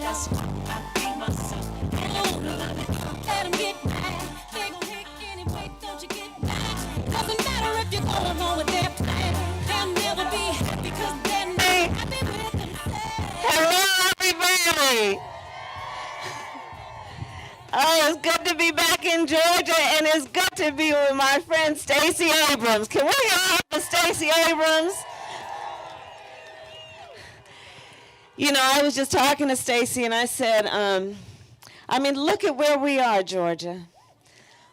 That's why I be myself. Let them get mad. They gon' hate anyway, don't you get mad? Doesn't matter if you're going on with their plan. They'll never be happy because they're not happy with themselves. Hello, everybody. Oh, it's good to be back in Georgia, and it's good to be with my friend Stacey Abrams. Can we all have Stacey Abrams? You know, I was just talking to Stacey, and I said, look at where we are, Georgia.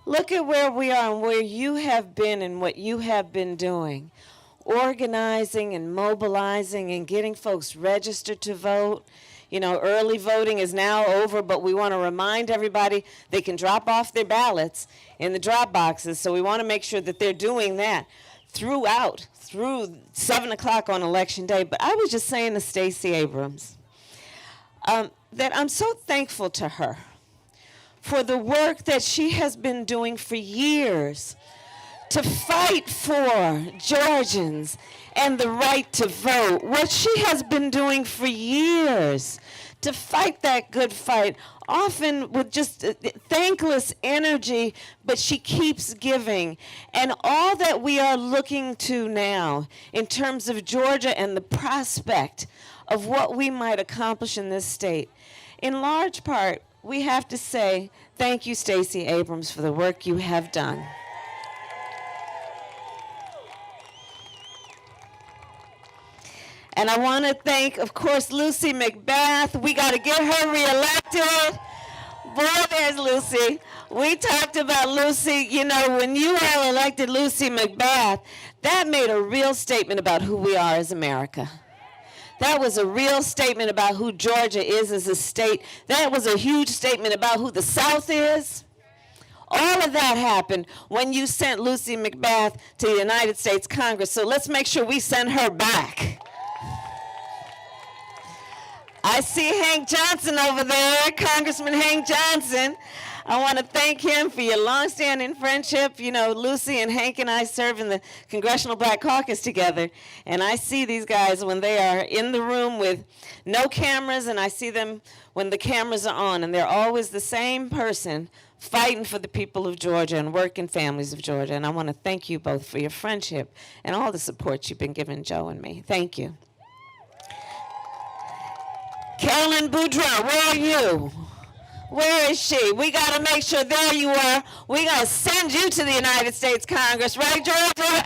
Look at where we are and where you have been and what you have been doing. Organizing and mobilizing and getting folks registered to vote. You know, early voting is now over, but we want to remind everybody they can drop off their ballots in the drop boxes, so we want to make sure that they're doing that through 7 o'clock on Election Day. But I was just saying to Stacey Abrams that I'm so thankful to her for the work that she has been doing for years to fight for Georgians and the right to vote. What she has been doing for years to fight that good fight, often with just thankless energy, but she keeps giving. And all that we are looking to now in terms of Georgia and the prospect of what we might accomplish in this state, in large part, we have to say, thank you, Stacey Abrams, for the work you have done. And I want to thank, of course, Lucy McBath. We got to get her reelected. Boy, there's Lucy. We talked about Lucy. You know, when you all elected Lucy McBath, that made a real statement about who we are as America. That was a real statement about who Georgia is as a state. That was a huge statement about who the South is. All of that happened when you sent Lucy McBath to the United States Congress. So let's make sure we send her back. I see Hank Johnson over there, Congressman Hank Johnson. I want to thank him for your longstanding friendship. You know, Lucy and Hank and I serve in the Congressional Black Caucus together, and I see these guys when they are in the room with no cameras, and I see them when the cameras are on, and they're always the same person fighting for the people of Georgia and working families of Georgia. And I want to thank you both for your friendship and all the support you've been giving Joe and me. Thank you. Carolyn Boudreaux, where are you? Where is she? We got to make sure, there you are. We got to send you to the United States Congress, right, Georgia?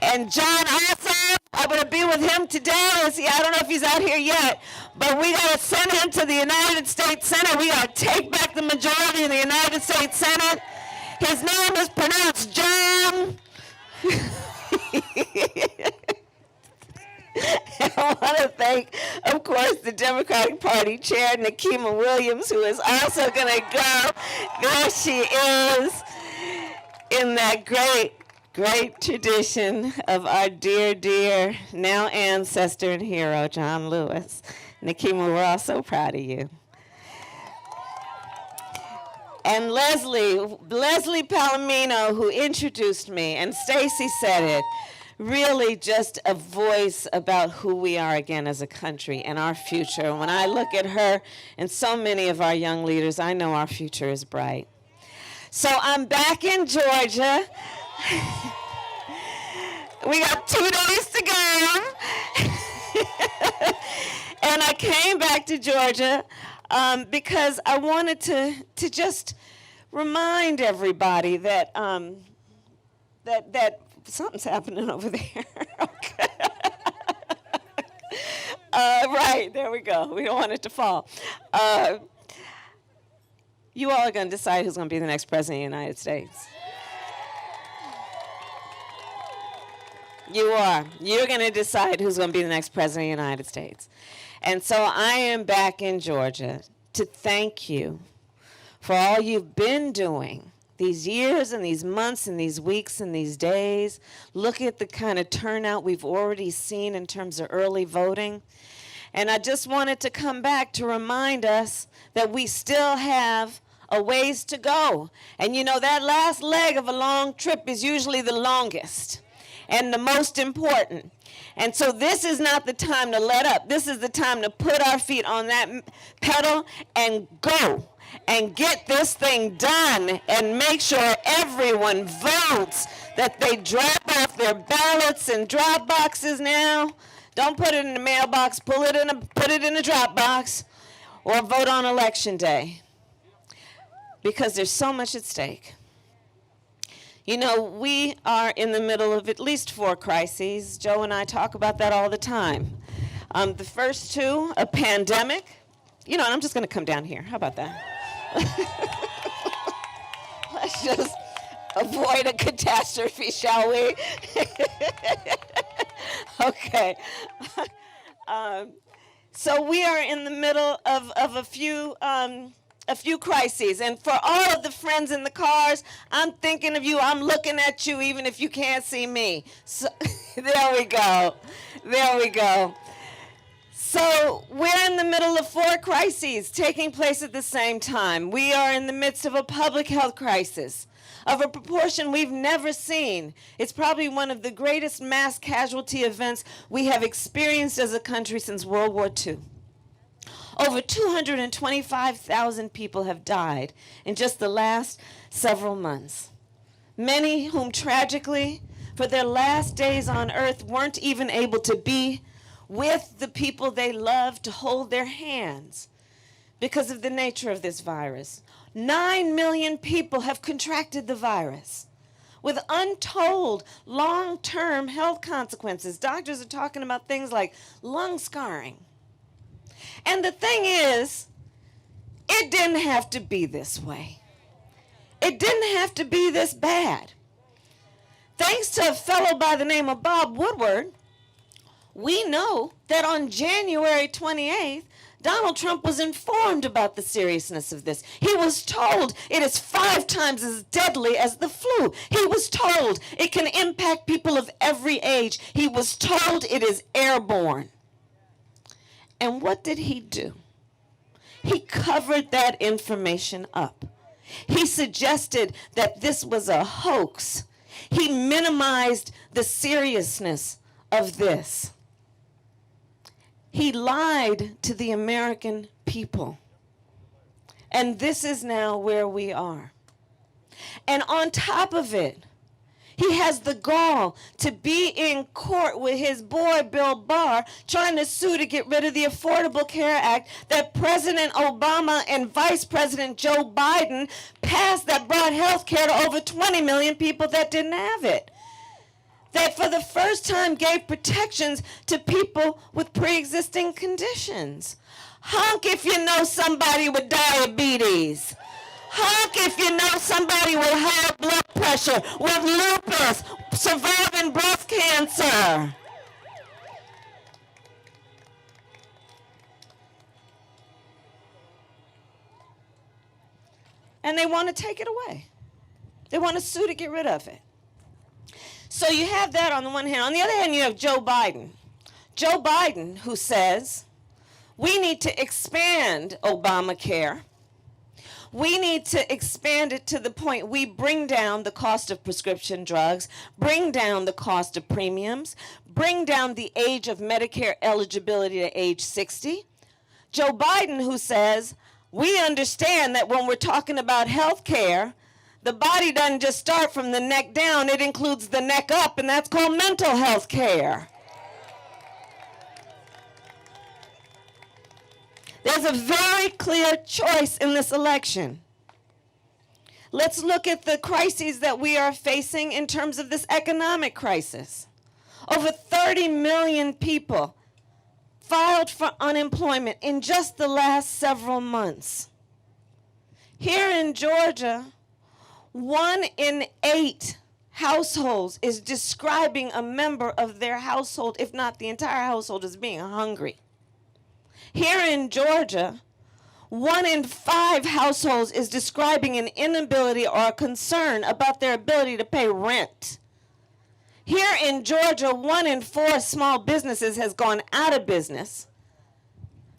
And John Ossoff, I'm going to be with him today. I don't know if he's out here yet, but we got to send him to the United States Senate. We got to take back the majority in the United States Senate. His name is pronounced John. I want to thank, of course, the Democratic Party Chair, Nikema Williams, who is also going to go. There she is, in that great tradition of our dear, now ancestor and hero, John Lewis. Nikema, we're all so proud of you. And Leslie Palomino, who introduced me, and Stacey said it, really just a voice about who we are again as a country and our future. And when I look at her and so many of our young leaders, I know our future is bright. So I'm back in Georgia. We got 2 days to go. And I came back to Georgia because I wanted to just remind everybody that that something's happening over there. Okay. Right, there we go. We don't want it to fall. You all are going to decide who's going to be the next president of the United States. You are. You're going to decide who's going to be the next president of the United States. And so I am back in Georgia to thank you for all you've been doing these years and these months and these weeks and these days. Look at the kind of turnout we've already seen in terms of early voting. And I just wanted to come back to remind us that we still have a ways to go. And you know, that last leg of a long trip is usually the longest and the most important. And so this is not the time to let up. This is the time to put our feet on that pedal and go and get this thing done and make sure everyone votes, that they drop off their ballots and drop boxes now. Don't put it in the mailbox, put it in a drop box, or vote on election day, because there's so much at stake. You know, we are in the middle of at least 4 crises. Joe and I talk about that all the time. The first 2, a pandemic. You know, and I'm just going to come down here. How about that? Let's just avoid a catastrophe, shall we? Okay. So we are in the middle of a few crises. And for all of the friends in the cars, I'm thinking of you. I'm looking at you even if you can't see me. So there we go. There we go. So we're in the middle of 4 crises taking place at the same time. We are in the midst of a public health crisis of a proportion we've never seen. It's probably one of the greatest mass casualty events we have experienced as a country since World War II. Over 225,000 people have died in just the last several months. Many whom tragically, for their last days on earth, weren't even able to be with the people they love, to hold their hands because of the nature of this virus. 9 million people have contracted the virus with untold long-term health consequences. Doctors are talking about things like lung scarring. And the thing is, it didn't have to be this way. It didn't have to be this bad. Thanks to a fellow by the name of Bob Woodward, we know that on January 28th, Donald Trump was informed about the seriousness of this. He was told it is 5 times as deadly as the flu. He was told it can impact people of every age. He was told it is airborne. And what did he do? He covered that information up. He suggested that this was a hoax. He minimized the seriousness of this. He lied to the American people. And this is now where we are. And on top of it, he has the gall to be in court with his boy Bill Barr trying to sue to get rid of the Affordable Care Act that President Obama and Vice President Joe Biden passed, that brought health care to over 20 million people that didn't have it. That for the first time gave protections to people with pre-existing conditions. Honk if you know somebody with diabetes. Honk if you know somebody with high blood pressure, with lupus, surviving breast cancer. And they want to take it away. They want to sue to get rid of it. So you have that on the one hand. On the other hand, you have Joe Biden. Joe Biden, who says, we need to expand Obamacare. We need to expand it to the point we bring down the cost of prescription drugs, bring down the cost of premiums, bring down the age of Medicare eligibility to age 60. Joe Biden, who says, we understand that when we're talking about health care, the body doesn't just start from the neck down, it includes the neck up, and that's called mental health care. There's a very clear choice in this election. Let's look at the crises that we are facing in terms of this economic crisis. Over 30 million people filed for unemployment in just the last several months. Here in Georgia, 1 in 8 households is describing a member of their household, if not the entire household, as being hungry. Here in Georgia, 1 in 5 households is describing an inability or a concern about their ability to pay rent. Here in Georgia, 1 in 4 small businesses has gone out of business,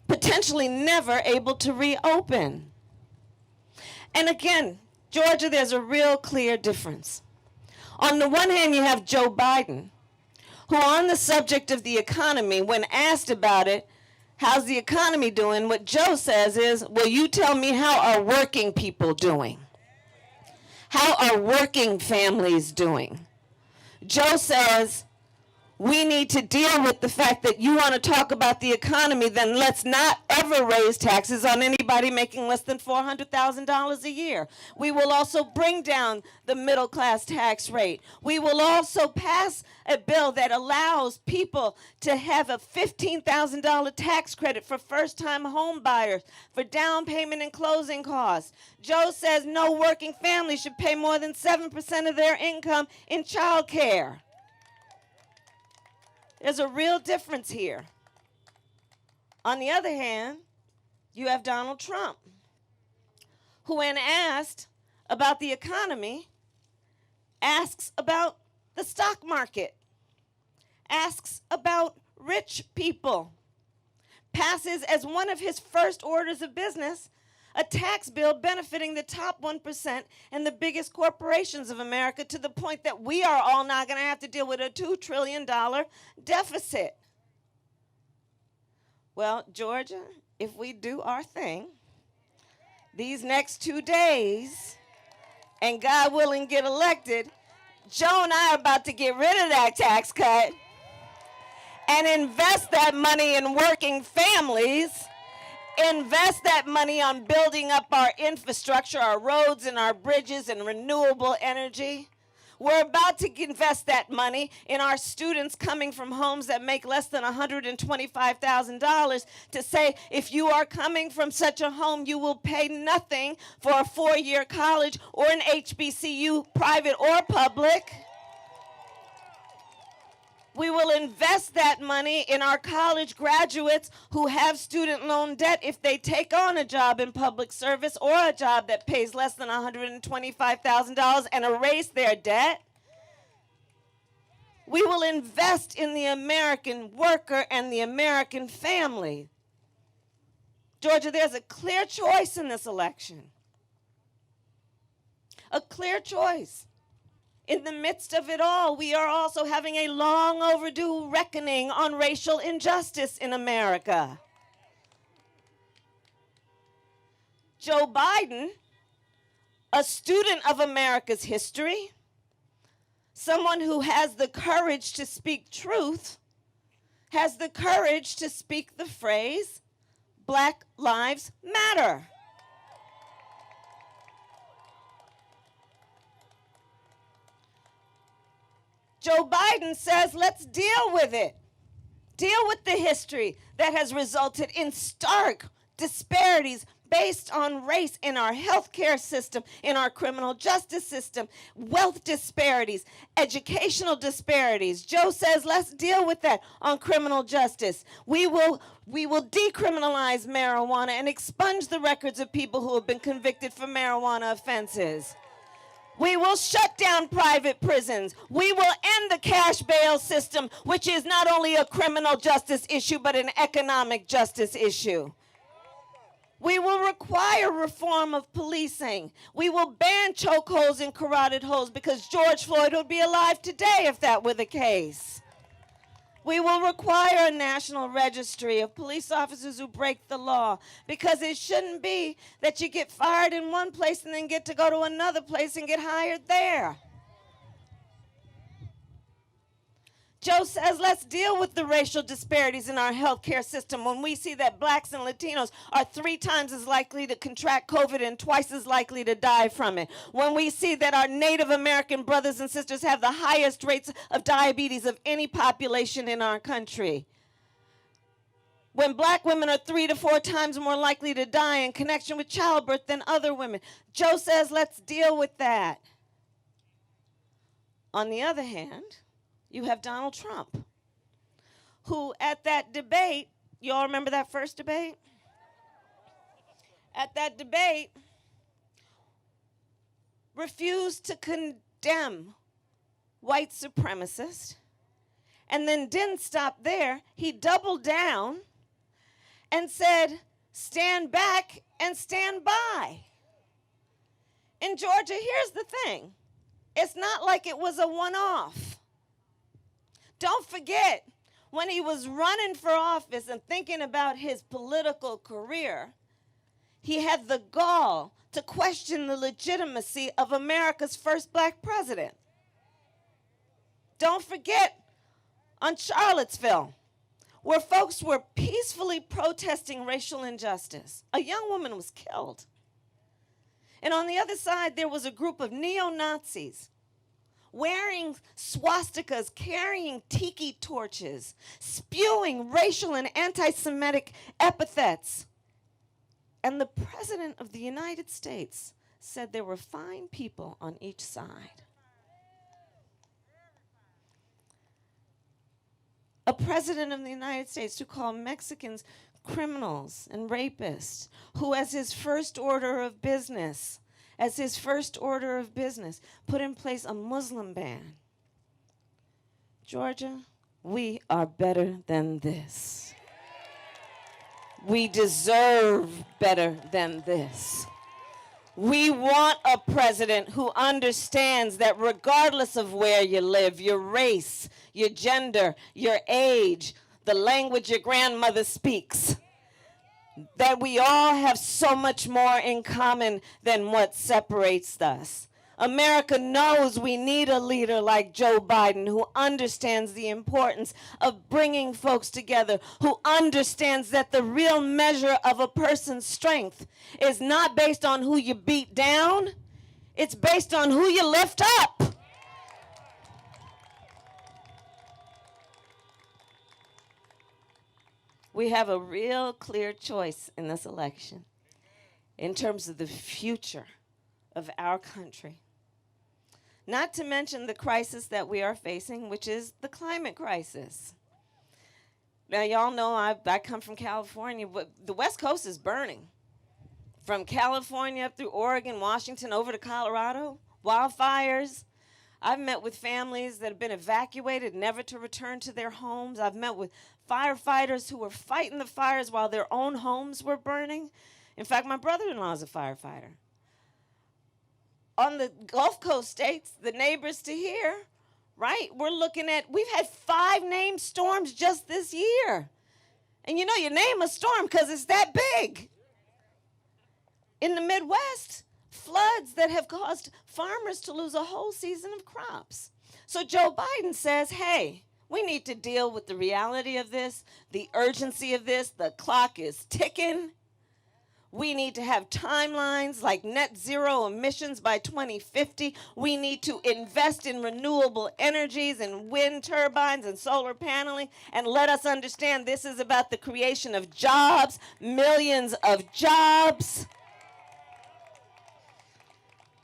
potentially never able to reopen. And again, Georgia, there's a real clear difference. On the one hand, you have Joe Biden, who on the subject of the economy, when asked about it, how's the economy doing, what Joe says is, well, you tell me, how are working people doing? How are working families doing? Joe says, we need to deal with the fact that you want to talk about the economy, then let's not ever raise taxes on anybody making less than $400,000 a year. We will also bring down the middle class tax rate. We will also pass a bill that allows people to have a $15,000 tax credit for first-time home buyers for down payment and closing costs. Joe says no working family should pay more than 7% of their income in child care. There's a real difference here. On the other hand, you have Donald Trump, who when asked about the economy, asks about the stock market, asks about rich people, passes as one of his first orders of business a tax bill benefiting the top 1% and the biggest corporations of America, to the point that we are all now going to have to deal with a $2 trillion deficit. Well, Georgia, if we do our thing, these next 2 days, and God willing get elected, Joe and I are about to get rid of that tax cut and invest that money in working families. Invest that money on building up our infrastructure, our roads and our bridges and renewable energy. We're about to invest that money in our students coming from homes that make less than $125,000 to say, if you are coming from such a home, you will pay nothing for a 4-year college or an HBCU, private or public. We will invest that money in our college graduates who have student loan debt if they take on a job in public service or a job that pays less than $125,000 and erase their debt. We will invest in the American worker and the American family. Georgia, there's a clear choice in this election. A clear choice. In the midst of it all, we are also having a long overdue reckoning on racial injustice in America. Joe Biden, a student of America's history, someone who has the courage to speak truth, has the courage to speak the phrase, Black Lives Matter. Joe Biden says, let's deal with it. Deal with the history that has resulted in stark disparities based on race in our healthcare system, in our criminal justice system, wealth disparities, educational disparities. Joe says, let's deal with that on criminal justice. We will decriminalize marijuana and expunge the records of people who have been convicted for marijuana offenses. We will shut down private prisons. We will end the cash bail system, which is not only a criminal justice issue, but an economic justice issue. We will require reform of policing. We will ban chokeholds and carotid holds, because George Floyd would be alive today if that were the case. We will require a national registry of police officers who break the law, because it shouldn't be that you get fired in one place and then get to go to another place and get hired there. Joe says, let's deal with the racial disparities in our healthcare system when we see that blacks and Latinos are 3 times as likely to contract COVID and twice as likely to die from it. When we see that our Native American brothers and sisters have the highest rates of diabetes of any population in our country. When black women are 3 to 4 times more likely to die in connection with childbirth than other women. Joe says, let's deal with that. On the other hand, you have Donald Trump, who at that debate, you all remember that first debate? At that debate, refused to condemn white supremacists, and then didn't stop there. He doubled down and said, stand back and stand by. In Georgia, here's the thing. It's not like it was a one-off. Don't forget, when he was running for office and thinking about his political career, he had the gall to question the legitimacy of America's first black president. Don't forget on Charlottesville, where folks were peacefully protesting racial injustice. A young woman was killed. And on the other side, there was a group of neo-Nazis wearing swastikas, carrying tiki torches, spewing racial and anti-Semitic epithets. And the President of the United States said there were fine people on each side. A president of the United States who called Mexicans criminals and rapists, who as his first order of business, put in place a Muslim ban. Georgia, we are better than this. We deserve better than this. We want a president who understands that regardless of where you live, your race, your gender, your age, the language your grandmother speaks, that we all have so much more in common than what separates us. America knows we need a leader like Joe Biden who understands the importance of bringing folks together, who understands that the real measure of a person's strength is not based on who you beat down, it's based on who you lift up. We have a real clear choice in this election in terms of the future of our country. Not to mention the crisis that we are facing, which is the climate crisis. Now, y'all know I come from California, but the West Coast is burning. From California up through Oregon, Washington, over to Colorado, wildfires. I've met with families that have been evacuated, never to return to their homes. I've met with firefighters who were fighting the fires while their own homes were burning. In fact, my brother-in-law is a firefighter. On the Gulf Coast states, the neighbors to here, right? We've had 5 named storms just this year. And you know, you name a storm because it's that big. In the Midwest, floods that have caused farmers to lose a whole season of crops. So Joe Biden says, hey, we need to deal with the reality of this, the urgency of this. The clock is ticking. We need to have timelines like net zero emissions by 2050. We need to invest in renewable energies and wind turbines and solar paneling. And let us understand this is about the creation of jobs, millions of jobs.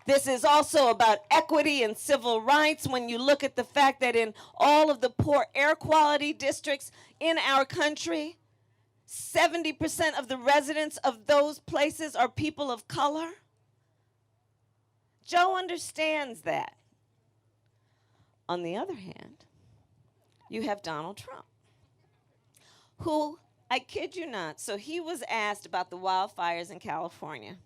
This is also about equity and civil rights when you look at the fact that in all of the poor air quality districts in our country, 70% of the residents of those places are people of color. Joe understands that. On the other hand, you have Donald Trump, who, I kid you not, so he was asked about the wildfires in California.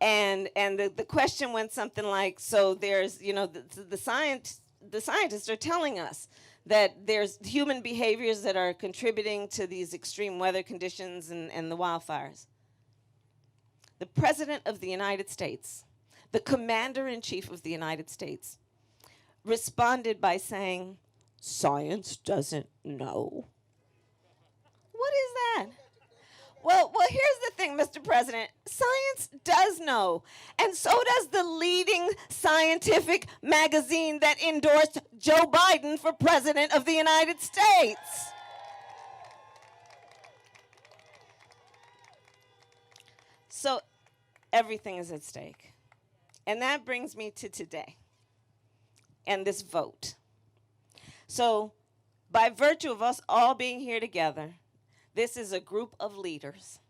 And the question went something like, so there's, you know, the scientists are telling us that there's human behaviors that are contributing to these extreme weather conditions and the wildfires. The President of the United States, the Commander-in-Chief of the United States, responded by saying, science doesn't know. What is that? Well, here's the thing, Mr. President. Science does know, and so does the leading scientific magazine that endorsed Joe Biden for President of the United States. So everything is at stake. And that brings me to today and this vote. So by virtue of us all being here together, this is a group of leaders.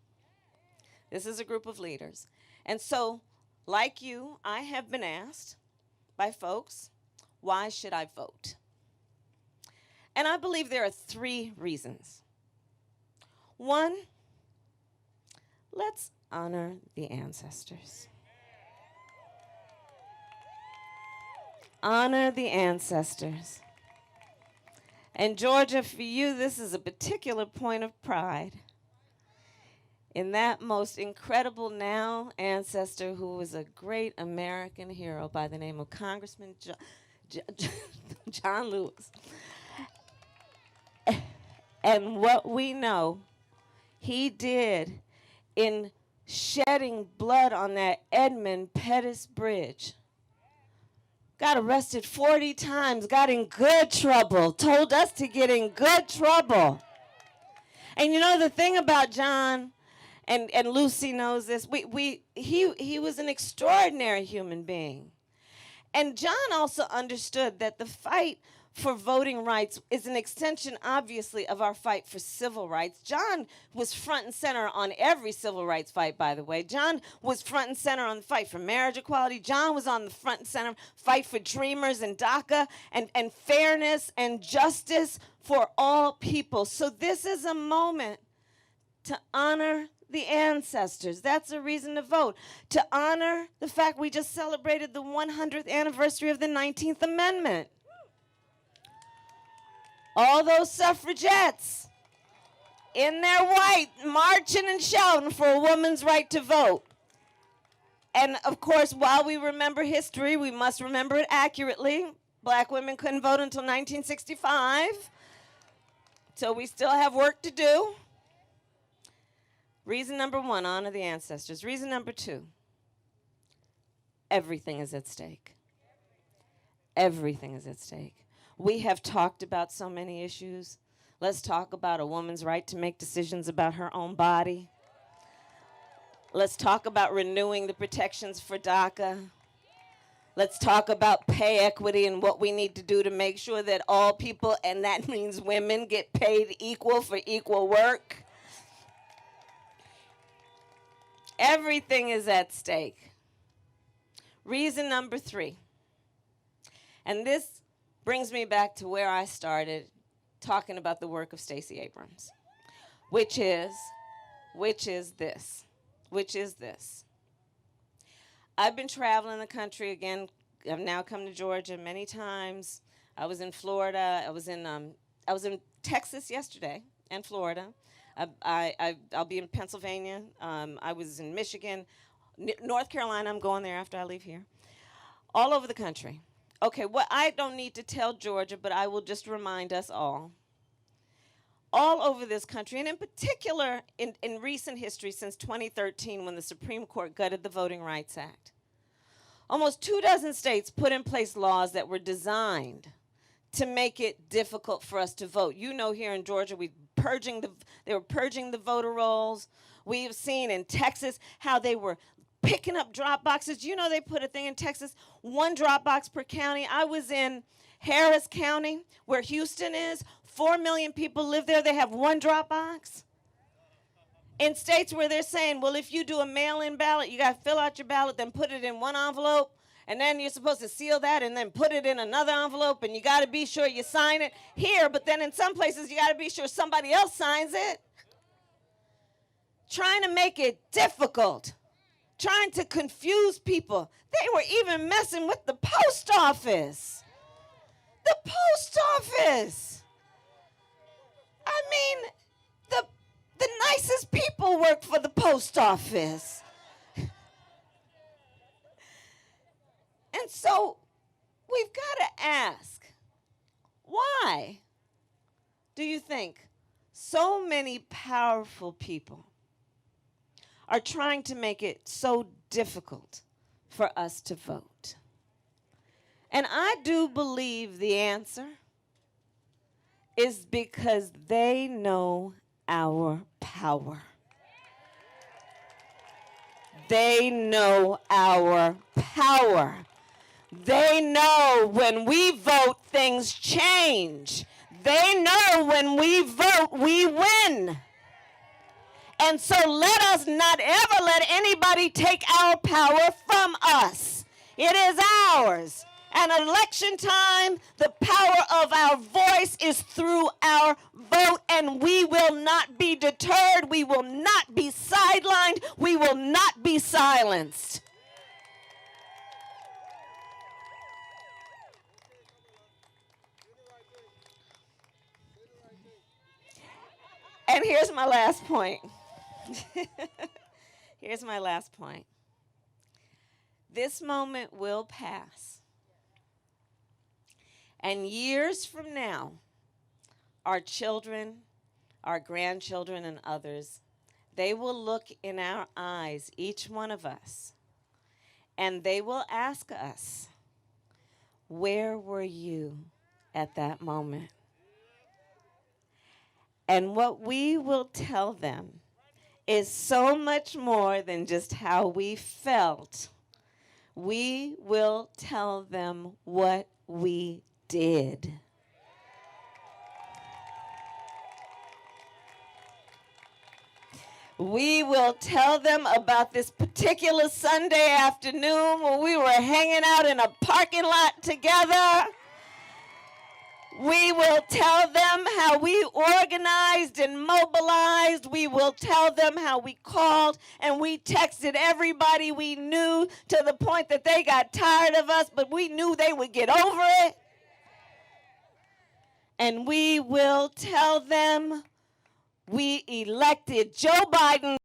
This is a group of leaders. And so, like you, I have been asked by folks, why should I vote? And I believe there are 3 reasons. 1, let's honor the ancestors. Honor the ancestors. And Georgia, for you, this is a particular point of pride in that most incredible now ancestor who was a great American hero by the name of Congressman John Lewis. And what we know he did in shedding blood on that Edmund Pettus Bridge. Got arrested 40 times, got in good trouble, told us to get in good trouble. And you know the thing about John, and Lucy knows this, he was an extraordinary human being. And John also understood that the fight for voting rights is an extension, obviously, of our fight for civil rights. John was front and center on every civil rights fight, by the way. John was front and center on the fight for marriage equality. John was on the front and center fight for Dreamers and DACA and fairness and justice for all people. So this is a moment to honor the ancestors. That's a reason to vote. To honor the fact we just celebrated the 100th anniversary of the 19th Amendment. All those suffragettes in their white marching and shouting for a woman's right to vote. And of course, while we remember history, we must remember it accurately. Black women couldn't vote until 1965. So we still have work to do. Reason number one, honor the ancestors. Reason number two, everything is at stake. Everything is at stake. We have talked about so many issues. Let's talk about a woman's right to make decisions about her own body. Let's talk about renewing the protections for DACA. Let's talk about pay equity and what we need to do to make sure that all people, and that means women, get paid equal for equal work. Everything is at stake. Reason number three, and this brings me back to where I started talking about the work of Stacey Abrams, which is this. I've been traveling the country again. I've now come to Georgia many times. I was in Florida. I was in Texas yesterday and Florida. I'll be in Pennsylvania. I was in Michigan, North Carolina. I'm going there after I leave here. All over the country. Okay, what I don't need to tell Georgia, but I will just remind us all over this country, and in particular in recent history since 2013 when the Supreme Court gutted the Voting Rights Act. Almost 24 states put in place laws that were designed to make it difficult for us to vote. You know, here in Georgia, they were purging the voter rolls. We have seen in Texas how they were picking up drop boxes. You know, they put a thing in Texas, 1 drop box per county. I was in Harris County, where Houston is. 4 million people live there. They have 1 drop box. In states where they're saying, well, if you do a mail-in ballot, you got to fill out your ballot, then put it in 1 envelope, and then you're supposed to seal that and then put it in another envelope, and you got to be sure you sign it here, but then in some places you got to be sure somebody else signs it. Trying to make it difficult. Trying to confuse people. They were even messing with the post office. The post office. I mean, the nicest people work for the post office. And so we've got to ask, why do you think so many powerful people are trying to make it so difficult for us to vote? And I do believe the answer is because they know our power. They know our power. They know when we vote, things change. They know when we vote, we win. And so let us not ever let anybody take our power from us. It is ours. And election time, the power of our voice is through our vote, and we will not be deterred. We will not be sidelined. We will not be silenced. And here's my last point. Here's my last point. This moment will pass. And years from now, our children, our grandchildren, and others, they will look in our eyes, each one of us, and they will ask us, where were you at that moment? And what we will tell them is so much more than just how we felt. We will tell them what we did. We will tell them about this particular Sunday afternoon when we were hanging out in a parking lot together. We will tell them how we organized and mobilized. We will tell them how we called and we texted everybody we knew to the point that they got tired of us, but we knew they would get over it. And we will tell them we elected Joe Biden